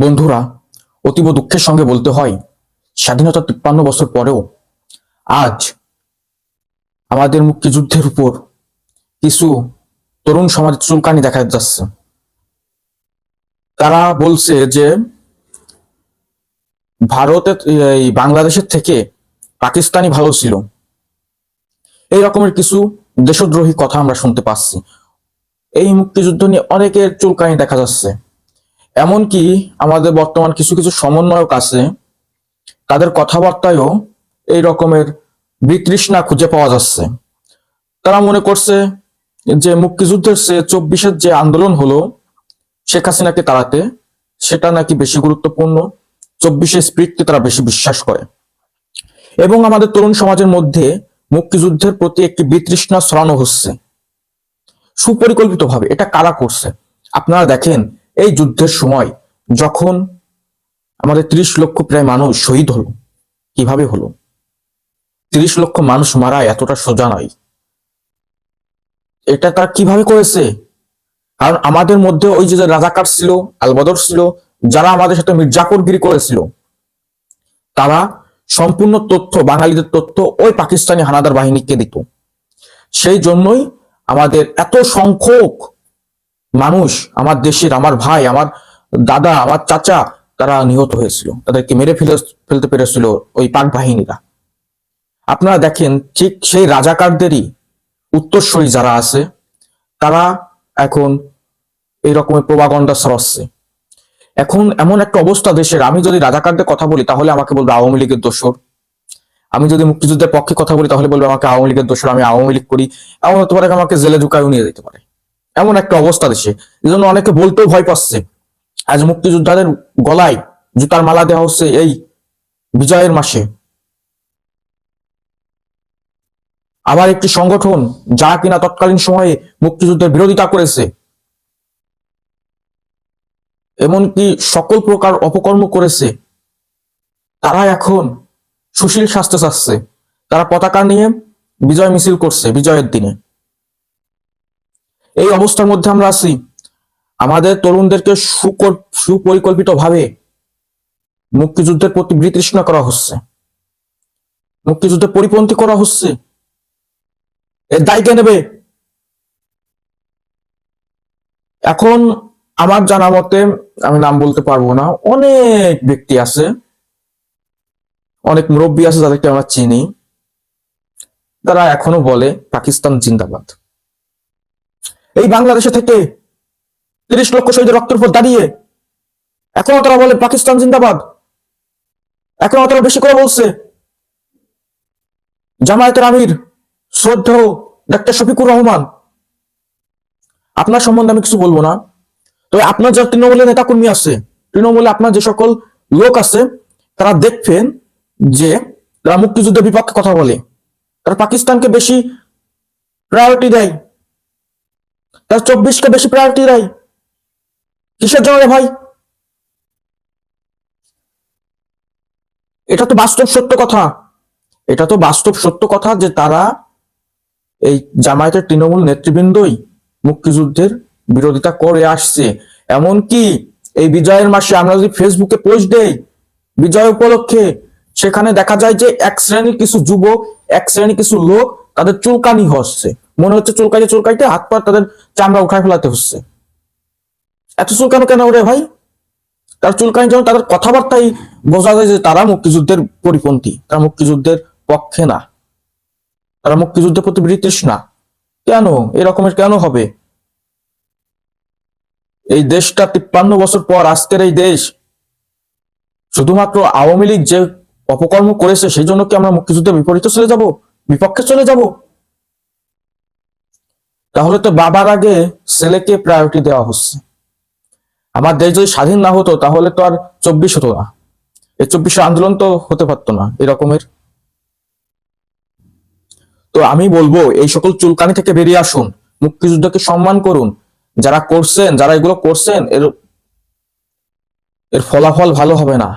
বন্ধুরা, অতীব দুঃখের সঙ্গে বলতে হয়, স্বাধীনতা 53 বছর পরেও আজ আমাদের মুক্তিযুদ্ধের উপর কিছু তরুণ সমাজের চুলকানি দেখা যাচ্ছে। তারা বলছে যে ভারতের এই বাংলাদেশের থেকে পাকিস্তানি ভালো ছিল। এই রকমের কিছু দেশদ্রোহী কথা আমরা শুনতে পাচ্ছি। এই মুক্তিযুদ্ধ নিয়ে অনেকের চুলকানি দেখা যাচ্ছে। এমনকি আমাদের বর্তমান কিছু কিছু সমন্বয়ক আছে, তাদের কথাবার্তায়ও এই রকমের বিতৃষ্ণা খুঁজে পাওয়া যাচ্ছে। তারা মনে করছে যে মুক্তিযুদ্ধের সে 24-এর যে আন্দোলন হলো শেখ হাসিনাকে তাড়াতে, সেটা নাকি বেশি গুরুত্বপূর্ণ। 24-এর স্পিরিটকে তারা বেশি বিশ্বাস করে এবং আমাদের তরুণ সমাজের মধ্যে মুক্তিযুদ্ধের প্রতি একটি বিতৃষ্ণা ছড়ানো হচ্ছে সুপরিকল্পিতভাবে। এটা কারা করছে? আপনারা দেখেন, এই যুদ্ধের সময় যখন আমাদের 30 লক্ষ প্রায় মানুষ শহীদ হলো, কিভাবে হলো? 30 লক্ষ মানুষ মারা এতটা সোজা নয়। এটা তারা কিভাবে করেছে? কারণ আমাদের মধ্যে ওই যে রাজাকার ছিল, আলবদর ছিল, যারা আমাদের সাথে মির্জাফরগিরি করেছিল, তারা সম্পূর্ণ তথ্য, বাঙালিদের তথ্য ওই পাকিস্তানি হানাদার বাহিনীকে দিত। সেই জন্যই আমাদের এত সংখ্যক মানুষ, আমার দেশের, আমার ভাই, আমার দাদা, আমার চাচা, তারা নিহত হয়েছিল, তাদেরকে মেরে ফেলতে পেরেছিল ওই পাক বাহিনীরা। আপনারা দেখেন, ঠিক সেই রাজাকারদেরই উত্তরসূরি যারা আছে, তারা এখন এই রকমের প্রোপাগান্ডা ছড়াচ্ছে। এখন এমন একটা অবস্থা দেশের, আমি যদি রাজাকারদের কথা বলি তাহলে আমাকে বলবে আওয়ামী লীগের দোসর। আমি যদি মুক্তিযুদ্ধের পক্ষে কথা বলি তাহলে বলবে আমাকে আওয়ামী লীগের দোসর, আমি আওয়ামী লীগ করি। এমন হতে পারে আমাকে জেলে ঢুকায়ও নিয়ে যেতে পারে। এমন একটা অবস্থা দেশে, এই জন্য অনেকে বলতেও ভয় পাচ্ছে। আজ মুক্তিযোদ্ধাদের গলায় জুতার মালা দেওয়া হচ্ছে এই বিজয়ের মাসে। আবার একটি সংগঠন যা কিনা তৎকালীন সময়ে মুক্তিযুদ্ধের বিরোধিতা করেছে, এমনকি সকল প্রকার অপকর্ম করেছে, তারা এখন সুশীল শাস্তি চাচ্ছে। তারা পতাকা নিয়ে বিজয় মিছিল করছে বিজয়ের দিনে। এই অবস্থার মধ্যে আমরা আছি। আমাদের তরুণদেরকে সুপরিকল্পিতভাবে মুক্তিযুদ্ধের প্রতি বিতৃষ্ণা করা হচ্ছে, মুক্তিযুদ্ধের পরিপন্থী করা হচ্ছে। এর দায় কে নেবে? এখন আমার জানা মতে, আমি নাম বলতে পারবো না, অনেক ব্যক্তি আছে, অনেক মুরব্বী আছে যাদেরকে আমরা চিনি, তারা এখনো বলে পাকিস্তান জিন্দাবাদ। এই বাংলাদেশে থেকে 30 লক্ষ শহীদের রক্তের উপর দাঁড়িয়ে এখনো তারা বলে পাকিস্তান জিন্দাবাদ। এখনো তারা বেশি করে বলছে। জামায়াতের আমির শ্রদ্ধেয় ডাক্তার শফিকুর রহমান, আপনার সম্বন্ধে আমি কিছু বলবো না, তবে আপনার যারা তৃণমূলের নেতাকর্মী আছে, তৃণমূলে আপনার যে সকল লোক আছে, তারা দেখবেন যে তারা মুক্তিযুদ্ধের বিপক্ষে কথা বলে, তারা পাকিস্তানকে বেশি প্রায়োরিটি দেয়, তারা 24-কে বেশি প্রায়োরিটি দেয়। কিসের জন্য রে ভাই? এটা তো বাস্তব সত্য কথা। এটা তো বাস্তব সত্য কথা যে তারা, এই জামায়াতের তৃণমূল নেতৃবৃন্দই মুক্তিযুদ্ধের বিরোধিতা করে আসছে। এমনকি এই বিজয়ের মাসে আমরা যদি ফেসবুকে পোস্ট দেই বিজয় উপলক্ষে, সেখানে দেখা যায় যে এক শ্রেণীর কিছু যুবক, এক শ্রেণীর কিছু লোক, তাদের চুলকানি হচ্ছে, মনে হচ্ছে চুলকাইতে চুলকাইতে হাত পা তাদের চামড়া উঠায় ফেলাতে হচ্ছে। এত চুলকানো কেন রে ভাই? তার চুলকানি যেমন, তাদের কথাবার্তাই বোঝা যায় যে তারা মুক্তিযুদ্ধের পরিপন্থী, তারা মুক্তিযুদ্ধের পক্ষে না, তারা মুক্তিযুদ্ধের প্রতি বিতৃষ্ণা। কেন এরকমের কেন হবে? এই দেশটা 53 বছর পর, আজকের এই দেশ, শুধুমাত্র আওয়ামী লীগ যে অপকর্ম করেছে সেই জন্য কি আমরা মুক্তিযুদ্ধের বিপরীতে চলে যাব, বিপক্ষে চলে যাব? তাহলে তো বাবার আগে ছেলেকে প্রায়োরিটি দেওয়া হচ্ছে। আমার দেশ যদি স্বাধীন না হতো তাহলে তো আর 24 হতো না, এই 24 আন্দোলন তো হতে পারতো না এরকমের। তো আমি বলবো, এই সকল চুলকানি থেকে বেরিয়ে আসুন, মুক্তিযুদ্ধকে সম্মান করুন। যারা করছেন, যারা এগুলো করছেন, এর ফলাফল ভালো হবে না।